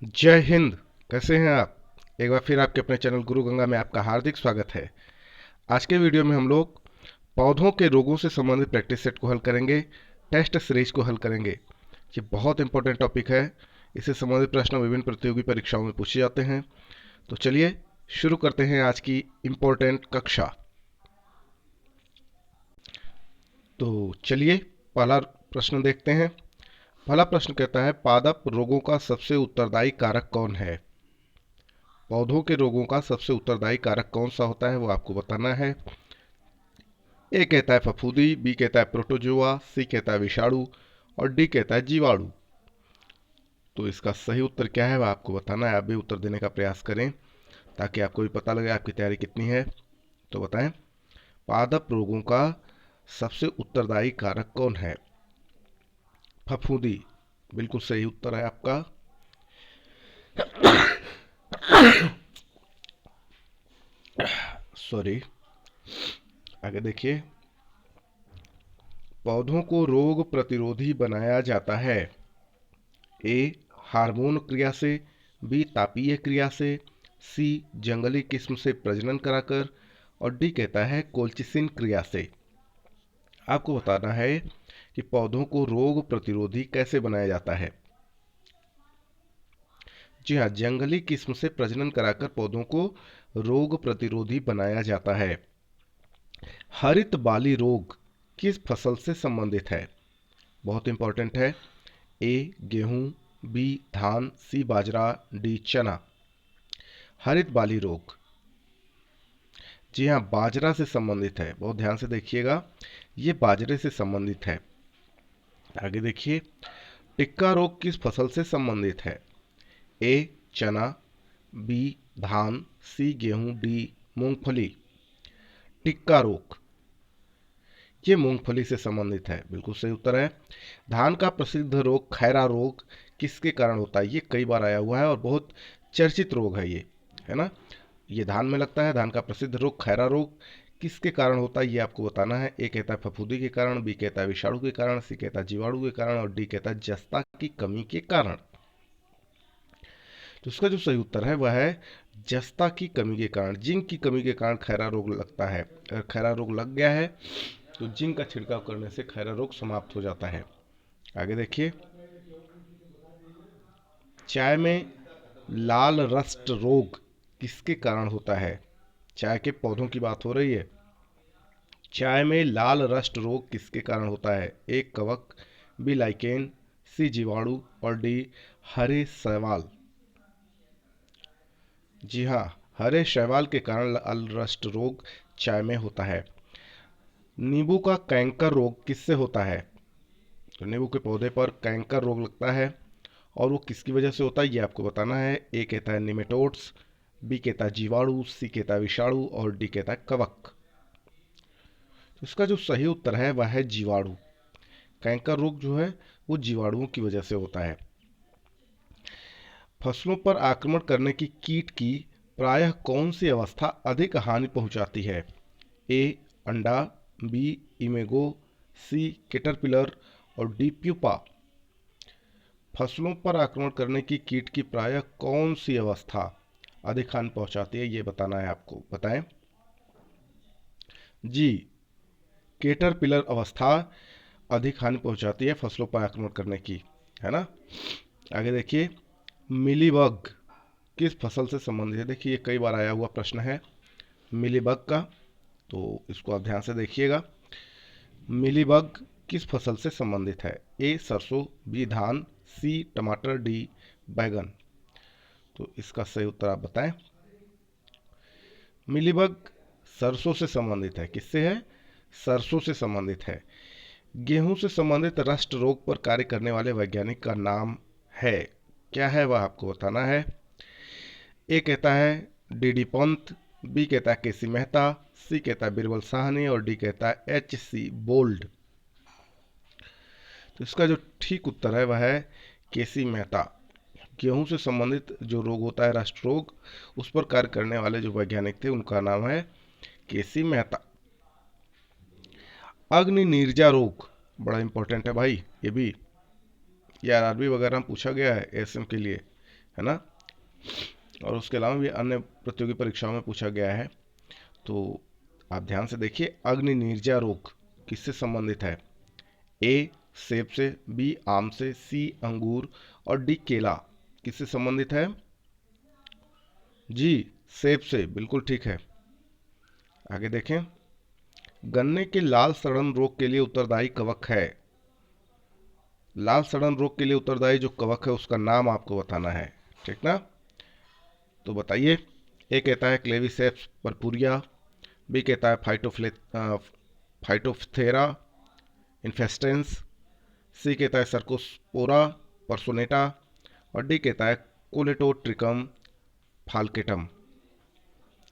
जय हिंद। कैसे हैं आप? एक बार फिर आपके अपने चैनल गुरु गंगा में आपका हार्दिक स्वागत है। आज के वीडियो में हम लोग पौधों के रोगों से संबंधित प्रैक्टिस सेट को हल करेंगे, टेस्ट सीरीज को हल करेंगे। ये बहुत इंपॉर्टेंट टॉपिक है। इससे संबंधित प्रश्न विभिन्न प्रतियोगी परीक्षाओं में पूछे जाते हैं। तो चलिए शुरू करते हैं आज की इम्पोर्टेंट कक्षा। तो चलिए पहला प्रश्न देखते हैं। पहला प्रश्न कहता है, पादप रोगों का सबसे उत्तरदायी कारक कौन है? पौधों के रोगों का सबसे उत्तरदायी कारक कौन सा होता है वो आपको बताना है। ए कहता है फफूंदी, बी कहता है प्रोटोजोआ, सी कहता है विषाणु और डी कहता है जीवाणु। तो इसका सही उत्तर क्या है वह आपको बताना है। आप भी उत्तर देने का प्रयास करें ताकि आपको भी पता लगे आपकी तैयारी कितनी है। तो बताएं, पादप रोगों का सबसे उत्तरदायी कारक कौन है? फफूंदी बिल्कुल सही उत्तर है आपका। सॉरी, आगे देखिए। पौधों को रोग प्रतिरोधी बनाया जाता है। ए हार्मोन क्रिया से, बी तापीय क्रिया से, सी जंगली किस्म से प्रजनन कराकर और डी कहता है कोल्चिसिन क्रिया से। आपको बताना है कि पौधों को रोग प्रतिरोधी कैसे बनाया जाता है। जी हाँ, जंगली किस्म से प्रजनन कराकर पौधों को रोग प्रतिरोधी बनाया जाता है। हरित बाली रोग किस फसल से संबंधित है? बहुत इंपॉर्टेंट है। ए गेहूं, बी धान, सी बाजरा, डी चना। हरित बाली रोग, जी हाँ, बाजरा से संबंधित है। बहुत ध्यान से देखिएगा, ये बाजरे से संबंधित है। आगे देखिए, टिक्का रोग किस फसल से संबंधित है? ए चना, बी धान, सी गेहूं, डी मूंगफली। टिक्का रोग ये मूंगफली से संबंधित है। बिल्कुल सही उत्तर है। धान का प्रसिद्ध रोग खैरा रोग किसके कारण होता है? ये कई बार आया हुआ है और बहुत चर्चित रोग है ये, है ना। ये धान में लगता है। धान का प्रसिद्ध रोग खैरा रोग किसके कारण होता है ये आपको बताना है। ए कहता है फफूंदी के कारण, बी कहता है विषाणु के कारण, सी कहता है जीवाणु के कारण और डी कहता है जस्ता की कमी के कारण। तो इसका जो सही उत्तर है वह है जस्ता की कमी के कारण, जिंक की कमी के कारण खैरा रोग लगता है। अगर खैरा रोग लग गया है तो जिंक का छिड़काव करने से खैरा रोग समाप्त हो जाता है। आगे देखिए, चाय में लाल रस्ट रोग किसके कारण होता है? चाय के पौधों की बात हो रही है। चाय में लाल रस्ट रोग किसके कारण होता है? ए कवक, बी लाइकेन, सी जीवाणु और डी हरे शैवाल। जी हाँ, हरे शैवाल के कारण लाल रस्ट रोग चाय में होता है। नींबू का कैंकर रोग किससे होता है? तो नींबू के पौधे पर कैंकर रोग लगता है और वो किसकी वजह से होता है ये आपको बताना है। ए कहता है निमेटोड्स, बी कहता है जीवाणु, सी कहता है विषाणु और डी कहता है कवक। तो इसका जो सही उत्तर है वह है जीवाणु। कैंकर रोग जो है वो जीवाणुओं की वजह से होता है। फसलों पर आक्रमण करने की कीट की प्रायः कौन सी अवस्था अधिक हानि पहुंचाती है? ए अंडा, बी इमेगो, सी कैटरपिलर और डी प्यूपा। फसलों पर आक्रमण करने की कीट की प्रायः कौन सी अवस्था अधिक हानि पहुंचाती है ये बताना है आपको। बताएं। जी, कैटरपिलर अवस्था अधिक हानि पहुंचाती है फसलों पर आक्रमण करने की, है ना। आगे देखिए, मिलीबग किस फसल से संबंधित है? देखिए ये कई बार आया हुआ प्रश्न है मिलीबग का, तो इसको आप ध्यान से देखिएगा। मिलीबग किस फसल से संबंधित है? ए सरसों, बी धान, सी टमाटर, डी बैगन। तो इसका सही उत्तर आप बताएं। मिलीबग सरसों से संबंधित है। किससे है? सरसों से संबंधित है। गेहूं से संबंधित रस्ट रोग पर कार्य करने वाले वैज्ञानिक का नाम है, क्या है वह आपको बताना है। ए कहता है डी पंत, बी कहता है केसी मेहता, सी कहता है बिरबल साहनी और डी कहता है एच सी बोल्ड। तो इसका जो ठीक उत्तर है वह है केसी मेहता। गेहूं से संबंधित जो रोग होता है रस्ट रोग, उस पर कार्य करने वाले जो वैज्ञानिक थे उनका नाम है केसी मेहता। अग्नि नीरजा रोग बड़ा इंपॉर्टेंट है भाई, ये भी ये आरआरबी वगैरह में पूछा गया है एसएम के लिए, है ना। और उसके अलावा भी अन्य प्रतियोगी परीक्षाओं में पूछा गया है। तो आप ध्यान से देखिए, अग्नि निर्जा रोग किससे संबंधित है? ए सेब से, बी आम से, सी अंगूर और डी केला। किससे संबंधित है? जी, सेब से, बिल्कुल ठीक है। आगे देखें, गन्ने के लाल सड़न रोग के लिए उत्तरदायी कवक है। लाल सड़न रोग के लिए उत्तरदायी जो कवक है उसका नाम आपको बताना है, ठीक ना। तो बताइए। ए कहता है क्लेविसेप्स परपुरिया, बी कहता है फाइटोफ्थेरा इन्फेस्टेंस, सी कहता है सर्कोस्पोरा परसोनेटा और डी कहता है कोलेटोट्रिकम फाल्केटम।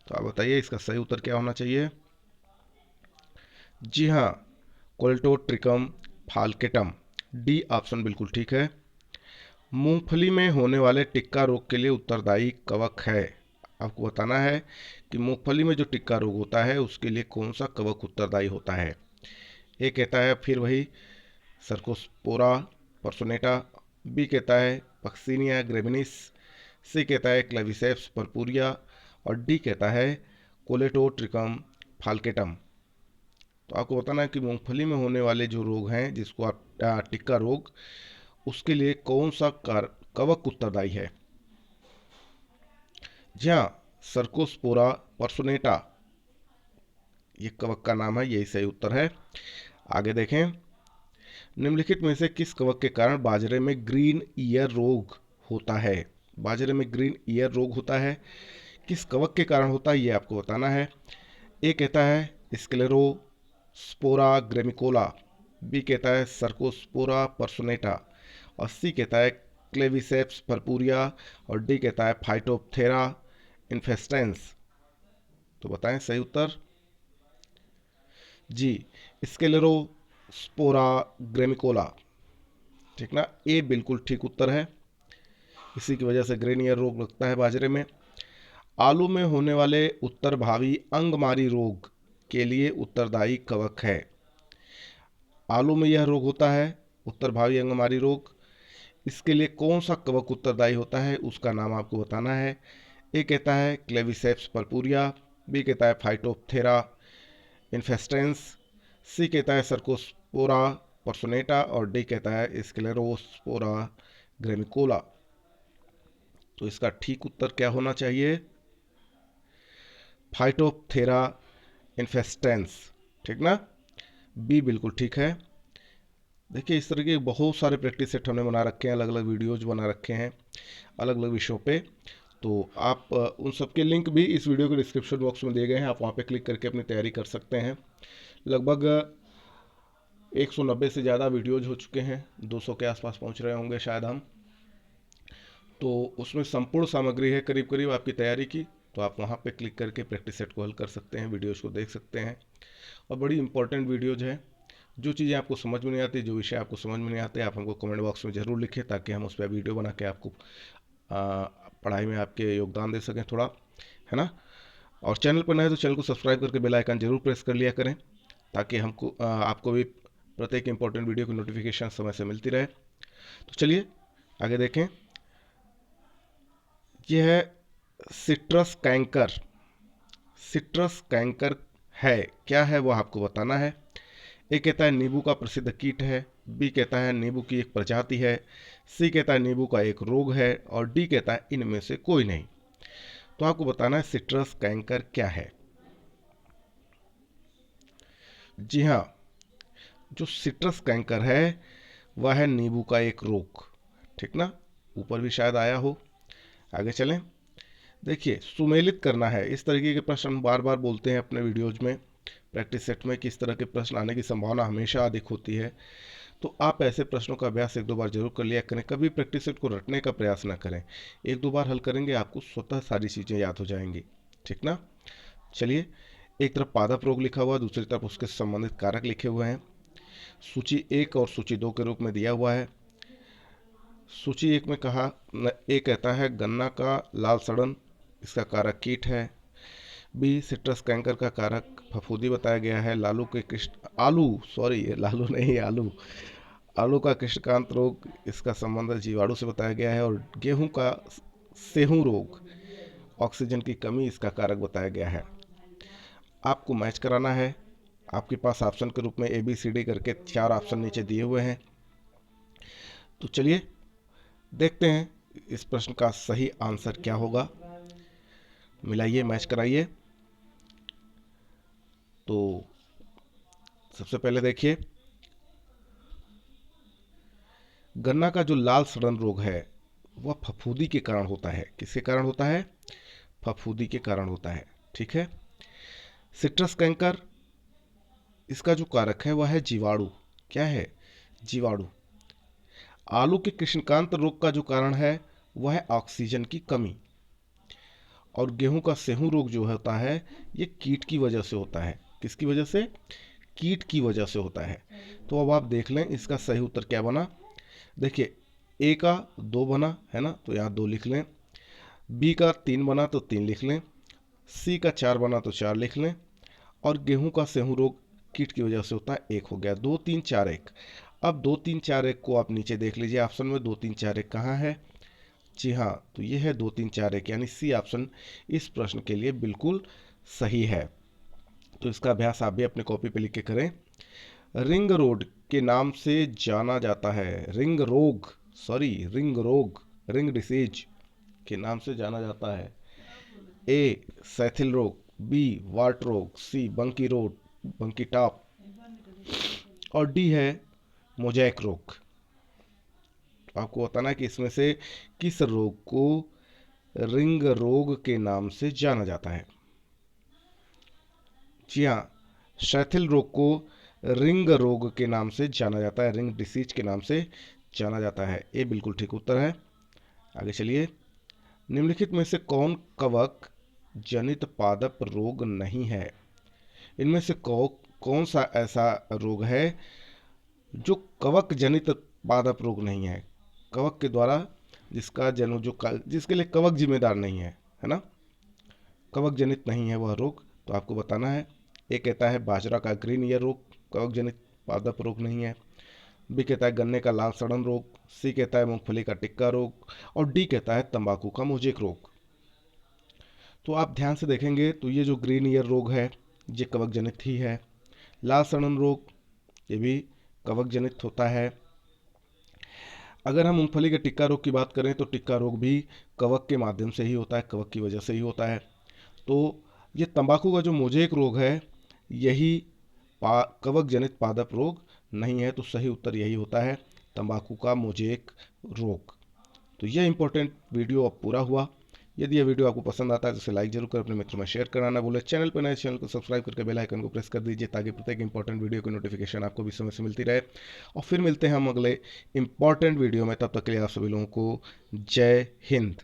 तो आप बताइए इसका सही उत्तर क्या होना चाहिए? जी हाँ, कोलेटोट्रिकम फाल्केटम, डी ऑप्शन बिल्कुल ठीक है। मूंगफली में होने वाले टिक्का रोग के लिए उत्तरदायी कवक है। आपको बताना है कि मूंगफली में जो टिक्का रोग होता है उसके लिए कौन सा कवक उत्तरदायी होता है। ए कहता है फिर वही सर्कोस्पोरा परसोनेटा, बी कहता है पक्सिनिया ग्रेमिनिस, सी कहता है क्लेविसेप्स परपुरिया और डी कहता है कोलेटोट्रिकम फाल्केटम। तो आपको बताना है कि मूंगफली में होने वाले जो रोग हैं जिसको आप टिक्का रोग, उसके लिए कौन सा कवक उत्तरदायी है। जी हाँ, सर्कोस्पोरा परसोनेटा ये कवक का नाम है, यही सही उत्तर है। आगे देखें, निम्नलिखित में से किस कवक के कारण बाजरे में ग्रीन ईयर रोग होता है? बाजरे में ग्रीन ईयर रोग होता है, किस कवक के कारण होता है ये आपको बताना है। ए कहता है स्क्लेरोस्पोरा ग्रेमिकोला, बी कहता है सर्कोस्पोरा परसोनेटा और सी कहता है क्लेविसेप्स परपुरिया और डी कहता है फाइटोप्थेरा इन्फेस्टेंस। तो बताएं सही उत्तर। जी, स्क्लेरोस्पोरा ग्रेमिकोला, ठीक ना, ए बिल्कुल ठीक उत्तर है। इसी की वजह से ग्रेन ईयर रोग लगता है बाजरे में। आलू में होने वाले उत्तर भावी अंगमारी रोग के लिए उत्तरदायी कवक है। आलू में यह रोग होता है, उत्तर भावी अंगमारी रोग। इसके लिए कौन सा कवक उत्तरदायी होता है उसका नाम आपको बताना है। ए कहता है क्लेविसेप्स परपुरिया, बी कहता है फाइटोप्थेरा इन्फेस्टेंस, सी कहता है सर्कोस्पोरा परसोनेटा और डी कहता है स्क्लेरोस्पोरा ग्रेमिकोला। तो इसका ठीक उत्तर क्या होना चाहिए? फाइटोप्थेरा इन्फेस्टेंस, ठीक ना, बी बिल्कुल ठीक है। देखिए इस तरह के बहुत सारे प्रैक्टिस सेट हमने बना रखे हैं, अलग अलग वीडियोज बना रखे हैं अलग अलग विषयों पे। तो आप उन सब के लिंक भी इस वीडियो के डिस्क्रिप्शन बॉक्स में दिए गए हैं, आप वहाँ पे क्लिक करके अपनी तैयारी कर सकते हैं। लगभग 190 से ज़्यादा वीडियोज हो चुके हैं, 200 के आसपास पहुँच रहे होंगे शायद हम। तो उसमें संपूर्ण सामग्री है करीब करीब आपकी तैयारी की। तो आप वहाँ पे क्लिक करके प्रैक्टिस सेट को हल कर सकते हैं, वीडियोज़ को देख सकते हैं। और बड़ी इंपॉर्टेंट वीडियोज है। जो चीज़ें आपको समझ में नहीं आती, जो विषय आपको समझ में नहीं आते, आप हमको कमेंट बॉक्स में ज़रूर लिखें ताकि हम उस पर वीडियो बना के आपको पढ़ाई में आपके योगदान दे सकें थोड़ा, है ना। और चैनल पर नए तो चैनल को सब्सक्राइब करके बेल आइकन जरूर प्रेस कर लिया करें ताकि हमको आपको भी प्रत्येक इंपॉर्टेंट वीडियो की नोटिफिकेशन समय से मिलती रहे। तो चलिए आगे देखें। यह है सिट्रस कैंकर। सिट्रस कैंकर है क्या है वो आपको बताना है। ए कहता है नींबू का प्रसिद्ध कीट है, बी कहता है नींबू की एक प्रजाति है, सी कहता है नींबू का एक रोग है और डी कहता है इनमें से कोई नहीं। तो आपको बताना है सिट्रस कैंकर क्या है। जी हाँ, जो सिट्रस कैंकर है वह है नींबू का एक रोग, ठीक ना, ऊपर भी शायद आया हो। आगे चलें। देखिए सुमेलित करना है, इस तरीके के प्रश्न हम बार बार बोलते हैं अपने वीडियोज में प्रैक्टिस सेट में कि इस तरह के प्रश्न आने की संभावना हमेशा अधिक होती है। तो आप ऐसे प्रश्नों का अभ्यास एक दो बार जरूर कर लिया करें, कभी प्रैक्टिस सेट को रटने का प्रयास ना करें। एक दो बार हल करेंगे आपको स्वतः सारी चीज़ें याद हो जाएंगी, ठीक ना। चलिए, एक तरफ पादप रोग लिखा हुआ, दूसरी तरफ उसके संबंधित कारक लिखे हुए हैं। सूची 1 और सूची 2 के रूप में दिया हुआ है। सूची 1 में कहा, ए कहता है गन्ना का लाल सड़न, इसका कारक कीट है। बी सिट्रस कैंकर का कारक फफूंदी बताया गया है। आलू का कृष्णकांत रोग, इसका संबंध जीवाणु से बताया गया है। और गेहूं का सेहू रोग, ऑक्सीजन की कमी इसका कारक बताया गया है। आपको मैच कराना है। आपके पास ऑप्शन के रूप में ABCD करके 4 ऑप्शन नीचे दिए हुए हैं। तो चलिए देखते हैं इस प्रश्न का सही आंसर क्या होगा। मिलाइए, मैच कराइए। तो सबसे पहले देखिए, गन्ना का जो लाल सड़न रोग है वह फफूंदी के कारण होता है। किसके कारण होता है? फफूंदी के कारण होता है। ठीक है। सिट्रस कैंकर, इसका जो कारक है वह है जीवाणु। क्या है? जीवाणु। आलू के कृष्णकांत रोग का जो कारण है वह है ऑक्सीजन की कमी। और गेहूं का सेहू रोग जो होता है ये कीट की वजह से होता है। किसकी वजह से? कीट की वजह से होता है। तो अब आप देख लें इसका सही उत्तर क्या बना। देखिए, ए का 2 बना है ना, तो यहाँ 2 लिख लें। बी का 3 बना तो 3 लिख लें। सी का 4 बना तो 4 लिख लें। और गेहूं का सेहू रोग कीट की वजह से होता है, 1 हो गया। 2 3 4 1। अब 2 3 4 1 को आप नीचे देख लीजिए ऑप्शन में 2 3 4 1 कहाँ है। जी हाँ, तो ये है 2 3 4 1, यानी सी ऑप्शन इस प्रश्न के लिए बिल्कुल सही है। तो इसका अभ्यास आप भी अपने कॉपी पे लिख के करें। रिंग रोड के नाम से जाना जाता है। रिंग रोग, सॉरी रिंग रोग, रिंग डिसीज के नाम से जाना जाता है। ए सैथिल रोग, बी वार्ट रोग, सी बंकी रोड, बंकी टॉप, और डी है मोजैक रोग। आपको बताना है कि इसमें से किस रोग को रिंग रोग के नाम से जाना जाता है। जी हाँ, शैथिल रोग को रिंग रोग के नाम से जाना जाता है, रिंग डिसीज के नाम से जाना जाता है। ये बिल्कुल ठीक उत्तर है। आगे चलिए, निम्नलिखित में से कौन कवक जनित पादप रोग नहीं है? इनमें से कौन सा ऐसा रोग है जो कवक जनित पादप रोग नहीं है? कवक के द्वारा जिसका जन्म, जिसके लिए कवक जिम्मेदार नहीं है ना, कवक जनित नहीं है वह रोग। तो आपको बताना है। ए कहता है बाजरा का ग्रीन ईयर रोग कवक जनित पादप रोग नहीं है। बी कहता है गन्ने का लाल सड़न रोग। सी कहता है मूंगफली का टिक्का रोग। और डी कहता है तंबाकू का मोजेक रोग। तो आप ध्यान से देखेंगे तो ये जो ग्रीन ईयर रोग है ये कवक जनित ही है। लाल सड़न रोग ये भी कवक जनित होता है। अगर हम मूंगफली के टिक्का रोग की बात करें तो टिक्का रोग भी कवक के माध्यम से ही होता है, कवक की वजह से ही होता है। तो ये तंबाकू का जो मोजेक रोग है यही कवक जनित पादप रोग नहीं है। तो सही उत्तर यही होता है, तंबाकू का मोजेक रोग। तो यह इंपॉर्टेंट वीडियो अब पूरा हुआ। यदि यह वीडियो आपको पसंद आता है तो इसे लाइक जरूर कर अपने मित्रों में शेयर करना ना भूलें। चैनल पर नए, चैनल को सब्सक्राइब करके बेल आइकन को प्रेस कर दीजिए ताकि प्रत्येक इंपॉर्टेंट वीडियो की नोटिफिकेशन आपको भी समय से मिलती रहे। और फिर मिलते हैं हम अगले इंपॉर्टेंट वीडियो में। तब तक के लिए आप सभी लोगों को जय हिंद।